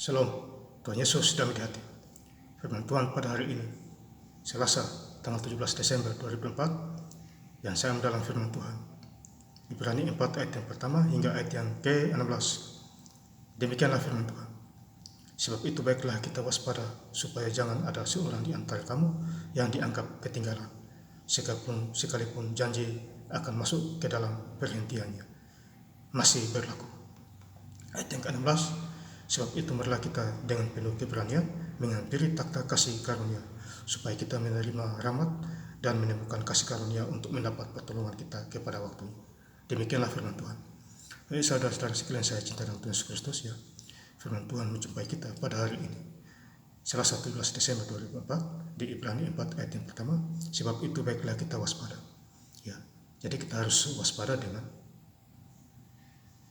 Shalom, Tuhan Yesus damai di hati. Firman Tuhan pada hari ini, Selasa, tanggal 17 Desember 2004, yang saya mendalam firman Tuhan. Ibrani 4 ayat yang pertama hingga ayat yang ke-16. Demikianlah firman Tuhan. Sebab itu baiklah kita waspada, supaya jangan ada seorang di antara kamu yang dianggap ketinggalan, sekalipun janji akan masuk ke dalam perhentiannya masih berlaku. Ayat yang ke-16, sebab itu marilah kita dengan penuh keberanian menghampiri takhta kasih karunia, supaya kita menerima rahmat dan menemukan kasih karunia untuk mendapat pertolongan kita kepada waktunya. Demikianlah firman Tuhan. Saudara-saudara sekalian saya cinta dalam Tuhan Yesus Kristus, ya, firman Tuhan menjumpai kita pada hari ini, Selasa 17 Desember 2004, di Ibrani 4 ayat yang pertama. Sebab itu baiklah kita waspada. Ya, jadi kita harus waspada dengan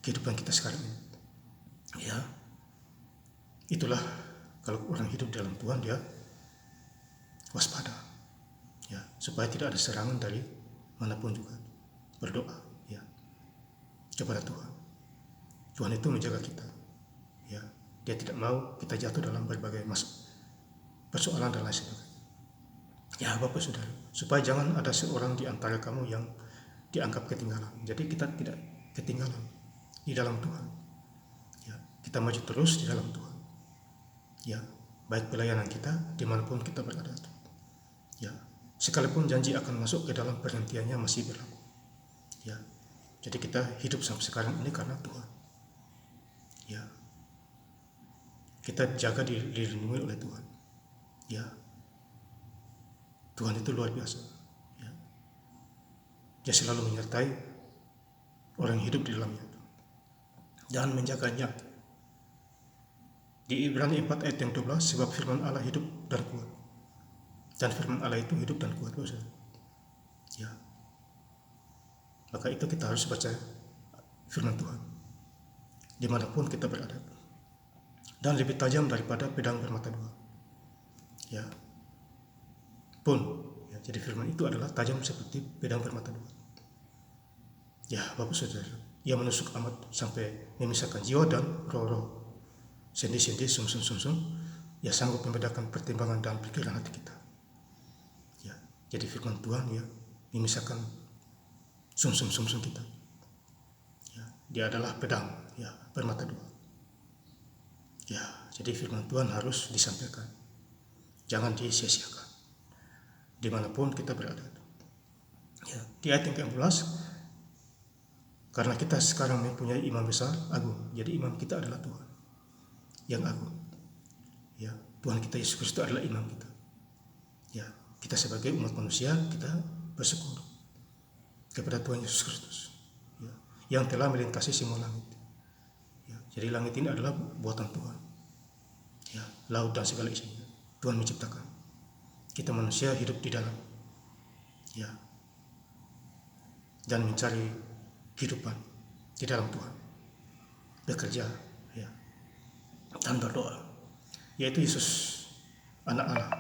kehidupan kita sekarang ini. Ya, itulah kalau orang hidup dalam Tuhan, dia waspada, ya, supaya tidak ada serangan dari manapun juga. Berdoa, ya, kepada Tuhan. Tuhan itu menjaga kita, ya. Dia tidak mau kita jatuh dalam berbagai persoalan dan lain sebagainya. Ya, Bapak Saudara, supaya jangan ada seorang di antara kamu yang dianggap ketinggalan. Jadi kita tidak ketinggalan di dalam Tuhan. Ya, kita maju terus di dalam Tuhan. Ya, baik pelayanan kita dimanapun kita berada. Ya, sekalipun janji akan masuk ke dalam perhentiannya masih berlaku. Ya, jadi kita hidup sampai sekarang ini karena Tuhan. Ya, kita jaga dilindungi oleh Tuhan. Ya, Tuhan itu luar biasa. Ya, dia selalu menyertai orang yang hidup di dalamnya dan menjaganya. Di Ibrani 4 ayat yang 12, sebab firman Allah hidup dan kuat. Dan firman Allah itu hidup dan kuat, Saudara. Ya, maka itu kita harus baca firman Tuhan dimanapun kita berada, dan lebih tajam daripada pedang bermata dua. Ya, ya, jadi firman itu adalah tajam seperti pedang bermata dua. Ya, Bapak Saudara, ia menusuk amat sampai memisahkan jiwa dan roh-roh, sendi-sendi, sumsum-sumsum, ya, sanggup membedakan pertimbangan dan pikiran hati kita. Ya, jadi firman Tuhan, ya, memisahkan sumsum-sumsum kita. Ya, dia adalah pedang, ya, bermata dua. Ya, jadi firman Tuhan harus disampaikan, jangan disia-siakan dimanapun kita berada. Ya, di ayat yang ke-14, karena kita sekarang mempunyai imam besar agung. Jadi imam kita adalah Tuhan yang agung. Ya, Tuhan kita Yesus Kristus adalah imam kita. Ya, kita sebagai umat manusia, kita bersyukur kepada Tuhan Yesus Kristus, ya, yang telah melintasi semua langit. Ya, jadi langit ini adalah buatan Tuhan. Ya, laut dan segala isinya Tuhan menciptakan. Kita manusia hidup di dalam, ya, dan mencari kehidupan di dalam Tuhan, bekerja, ya, dan berdoa, yaitu Yesus anak Allah.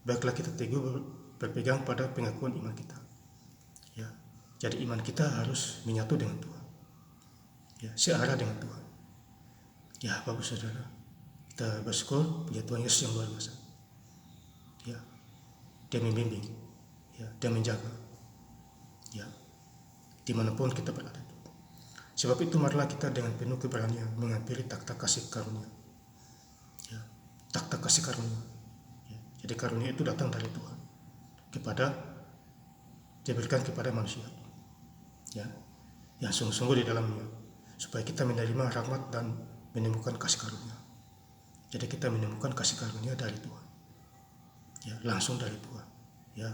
Baiklah kita teguh berpegang pada pengakuan iman kita. Ya, jadi iman kita harus menyatu dengan Tuhan, ya, searah dengan Tuhan. Ya, Bapak Saudara, kita bersyukur punya Tuhan Yesus yang luar biasa. Ya, dia membimbing, ya, dia menjaga, ya, dimanapun kita berada. Sebab itu marilah kita dengan penuh keberanian menghampiri takhta kasih karunia. Ya, takhta kasih karunia. Ya, jadi karunia itu datang dari Tuhan diberikan kepada manusia, ya, yang sungguh-sungguh di dalamnya, supaya kita menerima rahmat dan menemukan kasih karunia. Jadi kita menemukan kasih karunia dari Tuhan, ya, langsung dari Tuhan. Ya,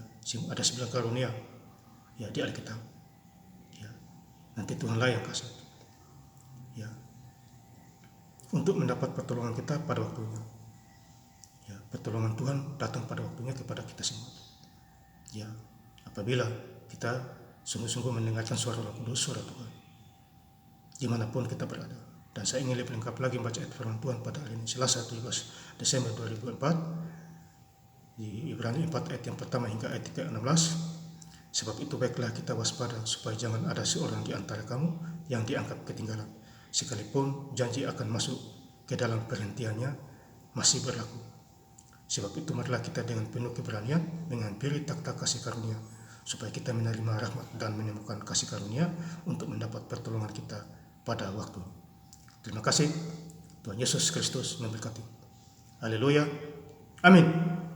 ada 9 karunia, ya, di Alkitab. Ya, nanti Tuhanlah yang kasih, ya, untuk mendapat pertolongan kita pada waktunya. Ya, pertolongan Tuhan datang pada waktunya kepada kita semua. Ya, apabila kita sungguh-sungguh mendengarkan suara Roh Kudus, suara Tuhan, dimanapun kita berada. Dan saya ingin lebih lengkap lagi membaca ayat firman Tuhan pada hari ini, Selasa 17 Desember 2004, di Ibrani 4 ayat yang pertama hingga ayat ke-16. Sebab itu baiklah kita waspada, supaya jangan ada seorang di antara kamu yang dianggap ketinggalan, sekalipun janji akan masuk ke dalam perhentiannya masih berlaku. Sebab itu marilah kita dengan penuh keberanian menghampiri takhta kasih karunia, supaya kita menerima rahmat dan menemukan kasih karunia untuk mendapat pertolongan kita pada waktu. Terima kasih. Tuhan Yesus Kristus memberkati. Haleluya. Amin.